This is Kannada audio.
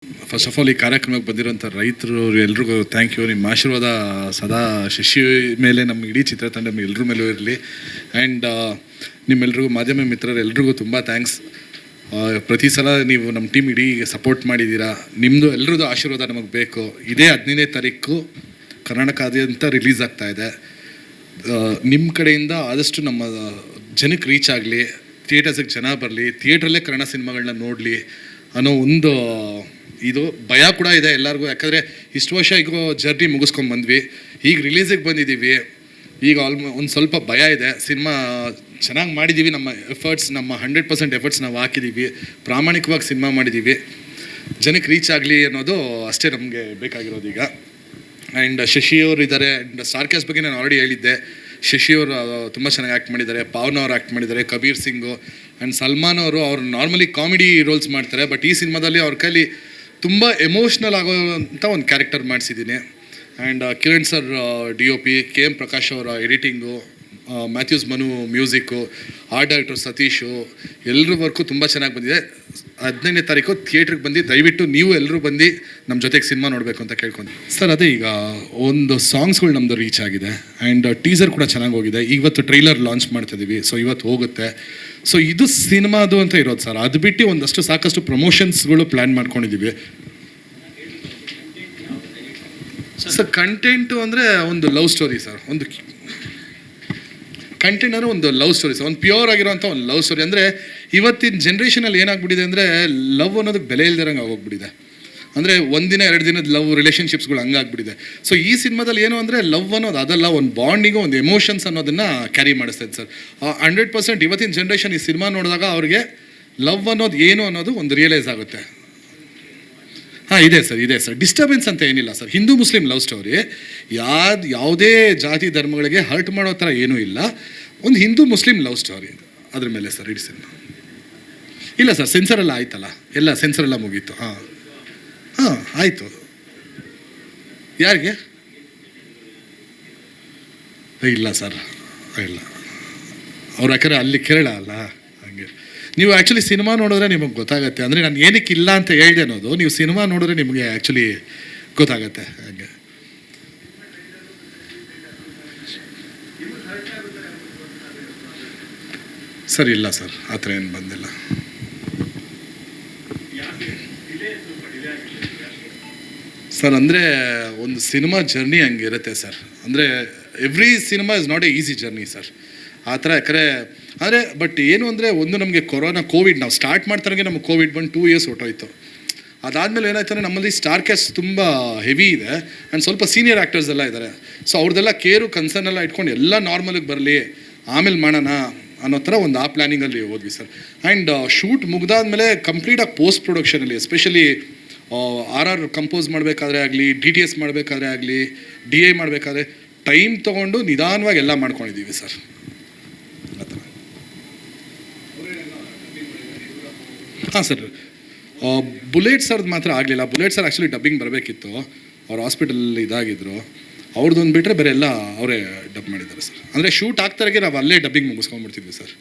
ಫಸ್ಟ್ ಆಫ್ ಆಲ್ ಈ ಕಾರ್ಯಕ್ರಮಕ್ಕೆ ಬಂದಿರೋಂಥ ರೈತರು ಎಲ್ರಿಗೂ ಥ್ಯಾಂಕ್ ಯು. ನಿಮ್ಮ ಆಶೀರ್ವಾದ ಸದಾ ಶಶಿ ಮೇಲೆ, ನಮ್ಮ ಇಡೀ ಚಿತ್ರತಂಡ ಎಲ್ಲರ ಮೇಲೂ ಇರಲಿ. ಆ್ಯಂಡ್ ನಿಮ್ಮೆಲ್ರಿಗೂ ಮಾಧ್ಯಮ ಮಿತ್ರರು ಎಲ್ರಿಗೂ ತುಂಬ ಥ್ಯಾಂಕ್ಸ್. ಪ್ರತಿ ಸಲ ನೀವು ನಮ್ಮ ಟೀಮ್ ಇಡೀ ಸಪೋರ್ಟ್ ಮಾಡಿದ್ದೀರಾ. ನಿಮ್ಮದು ಎಲ್ಲರದ್ದು ಆಶೀರ್ವಾದ ನಮಗೆ ಬೇಕು. ಇದೇ 15ನೇ ತಾರೀಕು ಕರ್ನಾಟಕಾದ್ಯಂತ ರಿಲೀಸ್ ಆಗ್ತಾಯಿದೆ. ನಿಮ್ಮ ಕಡೆಯಿಂದ ಆದಷ್ಟು ನಮ್ಮ ಜನಕ್ಕೆ ರೀಚ್ ಆಗಲಿ, ಥಿಯೇಟರ್ಸಿಗೆ ಜನ ಬರಲಿ, ಥಿಯೇಟ್ರಲ್ಲೇ ಕನ್ನಡ ಸಿನಿಮಾಗಳನ್ನ ನೋಡಲಿ ಅನ್ನೋ ಒಂದು ಇದು ಭಯ ಕೂಡ ಇದೆ ಎಲ್ಲರಿಗೂ. ಯಾಕಂದರೆ ಇಷ್ಟು ವರ್ಷ ಈಗ ಜರ್ನಿ ಮುಗಿಸ್ಕೊಂಡು ಬಂದ್ವಿ, ಈಗ ರಿಲೀಸಿಗೆ ಬಂದಿದ್ದೀವಿ. ಈಗ ಒಂದು ಸ್ವಲ್ಪ ಭಯ ಇದೆ. ಸಿನಿಮಾ ಚೆನ್ನಾಗಿ ಮಾಡಿದ್ದೀವಿ, ನಮ್ಮ ಎಫರ್ಟ್ಸ್, ನಮ್ಮ 100% ಎಫರ್ಟ್ಸ್ ನಾವು ಹಾಕಿದ್ದೀವಿ, ಪ್ರಾಮಾಣಿಕವಾಗಿ ಸಿನಿಮಾ ಮಾಡಿದ್ದೀವಿ. ಜನಕ್ಕೆ ರೀಚ್ ಆಗಲಿ ಅನ್ನೋದು ಅಷ್ಟೇ ನಮಗೆ ಬೇಕಾಗಿರೋದು ಈಗ. ಆ್ಯಂಡ್ ಶಶಿಯವರು ಇದ್ದಾರೆ. ಆ್ಯಂಡ್ ಸ್ಟಾರ್ ಬಗ್ಗೆ ನಾನು ಆಲ್ರೆಡಿ ಹೇಳಿದ್ದೆ. ಶಶಿಯವರು ತುಂಬ ಚೆನ್ನಾಗಿ ಆ್ಯಕ್ಟ್ ಮಾಡಿದ್ದಾರೆ, ಪಾವನ ಅವರು ಆ್ಯಕ್ಟ್ ಮಾಡಿದ್ದಾರೆ, ಕಬೀರ್ ಸಿಂಗು ಆ್ಯಂಡ್ ಸಲ್ಮಾನ್ ಅವರು ನಾರ್ಮಲಿ ಕಾಮಿಡಿ ರೋಲ್ಸ್ ಮಾಡ್ತಾರೆ. ಬಟ್ ಈ ಸಿನಿಮಾದಲ್ಲಿ ಅವ್ರ ಕೈಲಿ ತುಂಬ ಎಮೋಷ್ನಲ್ ಆಗೋವಂಥ ಒಂದು ಕ್ಯಾರೆಕ್ಟರ್ ಮಾಡಿಸಿದ್ದೀನಿ. And Kiran sir DOP, KM Prakash ಅವರ editing, Mathews Manu music, art director Satish, ಎಲ್ಲರ ವರ್ಕು ತುಂಬ ಚೆನ್ನಾಗಿ ಬಂದಿದೆ. 15ನೇ ತಾರೀಕು ಥಿಯೇಟ್ರಿಗೆ ಬಂದು ದಯವಿಟ್ಟು ನೀವು ಎಲ್ಲರೂ ಬಂದು ನಮ್ಮ ಜೊತೆಗೆ ಸಿನಿಮಾ ನೋಡಬೇಕು ಅಂತ ಕೇಳ್ಕೊಂಡು ಸರ್. ಅದೇ ಈಗ ಒಂದು ಸಾಂಗ್ಸ್ಗಳು ನಮ್ಮದು ರೀಚ್ ಆಗಿದೆ. ಆ್ಯಂಡ್ ಟೀಸರ್ ಕೂಡ ಚೆನ್ನಾಗಿ ಹೋಗಿದೆ. ಇವತ್ತು ಟ್ರೈಲರ್ ಲಾಂಚ್ ಮಾಡ್ತಿದ್ದೀವಿ, ಸೊ ಇವತ್ತು ಹೋಗುತ್ತೆ. ಸೊ ಇದು ಸಿನಿಮಾದು ಅಂತ ಇರೋದು ಸರ್. ಅದು ಬಿಟ್ಟು ಸಾಕಷ್ಟು ಪ್ರಮೋಷನ್ಸ್ಗಳು ಪ್ಲ್ಯಾನ್ ಮಾಡ್ಕೊಂಡಿದ್ದೀವಿ ಸರ್. ಕಂಟೆಂಟು ಅಂದರೆ ಒಂದು ಲವ್ ಸ್ಟೋರಿ ಸರ್. ಒಂದು ಕಂಟೆಂಟ್ ಅಂದರೆ ಒಂದು ಲವ್ ಸ್ಟೋರಿ ಸರ್, ಒಂದು ಪ್ಯೂರ್ ಆಗಿರೋಂಥ ಒಂದು ಲವ್ ಸ್ಟೋರಿ. ಅಂದರೆ ಇವತ್ತಿನ ಜನ್ರೇಷನಲ್ಲಿ ಏನಾಗ್ಬಿಟ್ಟಿದೆ ಅಂದರೆ ಲವ್ ಅನ್ನೋದಕ್ಕೆ ಬೆಲೆ ಇಲ್ದಿರಂಗೆ ಆಗೋಗ್ಬಿಟ್ಟಿದೆ. ಅಂದರೆ ಒಂದಿನ 2 ದಿನದ ಲವ್ ರಿಲೇಷನ್ಶಿಪ್ಸ್ಗಳು ಹಂಗಾಗ್ಬಿಟ್ಟಿದೆ. ಸೊ ಈ ಸಿನಿಮಾದಲ್ಲಿ ಏನು ಅಂದರೆ ಲವ್ ಅನ್ನೋದು ಅದಲ್ಲ, ಒಂದು ಬಾಂಡಿಂಗು, ಒಂದು ಎಮೋಷನ್ಸ್ ಅನ್ನೋದನ್ನು ಕ್ಯಾರಿ ಮಾಡಿಸ್ತೈತೆ ಸರ್. 100% ಇವತ್ತಿನ ಜನ್ರೇಷನ್ ಈ ಸಿನಿಮಾ ನೋಡಿದಾಗ ಅವ್ರಿಗೆ ಲವ್ ಅನ್ನೋದು ಏನು ಅನ್ನೋದು ಒಂದು ರಿಯಲೈಸ್ ಆಗುತ್ತೆ. ಇದೆ ಸರ್. ಡಿಸ್ಟರ್ಬೆನ್ಸ್ ಅಂತ ಏನಿಲ್ಲ sir. Hindu Muslim love story, ಯಾವುದೇ ಜಾತಿ ಧರ್ಮಗಳಿಗೆ ಹರ್ಟ್ ಮಾಡೋ ಥರ ಏನೂ ಇಲ್ಲ. ಒಂದು ಹಿಂದೂ ಮುಸ್ಲಿಂ ಲವ್ ಸ್ಟೋರಿ, ಅದ್ರ ಮೇಲೆ ಸರ್ ಇಡೀ ಸಿನಿಮಾ. ಇಲ್ಲ ಸರ್, ಸೆನ್ಸರೆಲ್ಲ ಆಯ್ತಲ್ಲ, ಎಲ್ಲ ಸೆನ್ಸರೆಲ್ಲ ಮುಗೀತು. ಹಾಂ ಆಯಿತು. ಯಾರಿಗೆ? ಇಲ್ಲ ಸರ್, ಇಲ್ಲ. ಅವ್ರು ಯಾಕಂದರೆ ಅಲ್ಲಿ ಕೇರಳ ಅಲ್ಲ, ಹಾಗೆ. ನೀವು ಆ್ಯಕ್ಚುಲಿ ಸಿನಿಮಾ ನೋಡಿದ್ರೆ ನಿಮಗೆ ಗೊತ್ತಾಗುತ್ತೆ. ಅಂದರೆ ನಾನು ಏನಕ್ಕೆ ಇಲ್ಲ ಅಂತ ಹೇಳಿದೆ ಅನ್ನೋದು ನೀವು ಸಿನಿಮಾ ನೋಡಿದ್ರೆ ನಿಮಗೆ ಆ್ಯಕ್ಚುಲಿ ಗೊತ್ತಾಗತ್ತೆ. ಹಾಗೆ ಸರ್, ಇಲ್ಲ ಸರ್, ಆ ಥರ ಏನು ಬಂದಿಲ್ಲ ಸರ್. ಅಂದರೆ ಒಂದು ಸಿನಿಮಾ ಜರ್ನಿ ಹಂಗಿರುತ್ತೆ ಸರ್. ಅಂದರೆ every cinema is not A easy journey sir. ಆ ಥರ ಯಾಕಂದರೆ ಬಟ್ ಏನು ಅಂದರೆ ಒಂದು ನಮಗೆ ಕೋವಿಡ್ ನಾವು ಸ್ಟಾರ್ಟ್ ಮಾಡ್ತಾರಂಗೆ ನಮಗೆ ಕೋವಿಡ್ ಬಂದು 2 years ಹೊಟ್ಟೋಯ್ತು. ಅದಾದಮೇಲೆ ಏನಾಯ್ತು ಅಂದರೆ ನಮ್ಮಲ್ಲಿ ಸ್ಟಾರ್ ಕ್ಯಾಸ್ಟ್ ತುಂಬ ಹೆವಿ ಇದೆ. ಆ್ಯಂಡ್ ಸ್ವಲ್ಪ ಸೀನಿಯರ್ ಆ್ಯಕ್ಟರ್ಸ್ ಎಲ್ಲ ಇದ್ದಾರೆ. ಸೊ ಅವ್ರದ್ದೆಲ್ಲ ಕೇರು ಕನ್ಸರ್ನ್ ಎಲ್ಲ ಇಟ್ಕೊಂಡು ಎಲ್ಲ ನಾರ್ಮಲಿಗೆ ಬರಲಿ, ಆಮೇಲೆ ಮಾಡೋಣ ಅನ್ನೋ ಥರ ಒಂದು ಆ ಪ್ಲ್ಯಾನಿಂಗಲ್ಲಿ ಹೋದ್ವಿ ಸರ್. ಆ್ಯಂಡ್ ಶೂಟ್ ಮುಗ್ದಾದ್ಮೇಲೆ ಕಂಪ್ಲೀಟಾಗಿ ಪೋಸ್ಟ್ ಪ್ರೊಡಕ್ಷನಲ್ಲಿ, ಎಸ್ಪೆಷಲಿ RR ಕಂಪೋಸ್ ಮಾಡಬೇಕಾದ್ರೆ ಆಗಲಿ, DTS ಮಾಡಬೇಕಾದ್ರೆ ಆಗಲಿ, DI ಮಾಡಬೇಕಾದ್ರೆ ಟೈಮ್ ತೊಗೊಂಡು ನಿಧಾನವಾಗಿ ಎಲ್ಲ ಮಾಡ್ಕೊಂಡಿದ್ದೀವಿ ಸರ್. ಹಾಂ ಸರ್, ಬುಲೆಟ್ ಸರ್ದು ಮಾತ್ರ ಆಗಲಿಲ್ಲ. ಬುಲೆಟ್ ಸರ್ ಆ್ಯಕ್ಚುಲಿ ಡಬ್ಬಿಂಗ್ ಬರಬೇಕಿತ್ತು, ಅವ್ರು ಹಾಸ್ಪಿಟಲಲ್ಲಿ ಇದಾಗಿದ್ದರು. ಅವ್ರದ್ದೊಂದು ಬಿಟ್ಟರೆ ಬೇರೆ ಎಲ್ಲ ಅವರೇ ಡಬ್ ಮಾಡಿದ್ದಾರೆ ಸರ್. ಅಂದರೆ ಶೂಟ್ ಆಗ್ತಾರಾಗೆ ನಾವು ಅಲ್ಲೇ ಡಬ್ಬಿಂಗ್ ಮುಗಿಸ್ಕೊಂಡ್ಬಿಡ್ತಿದ್ವಿ ಸರ್.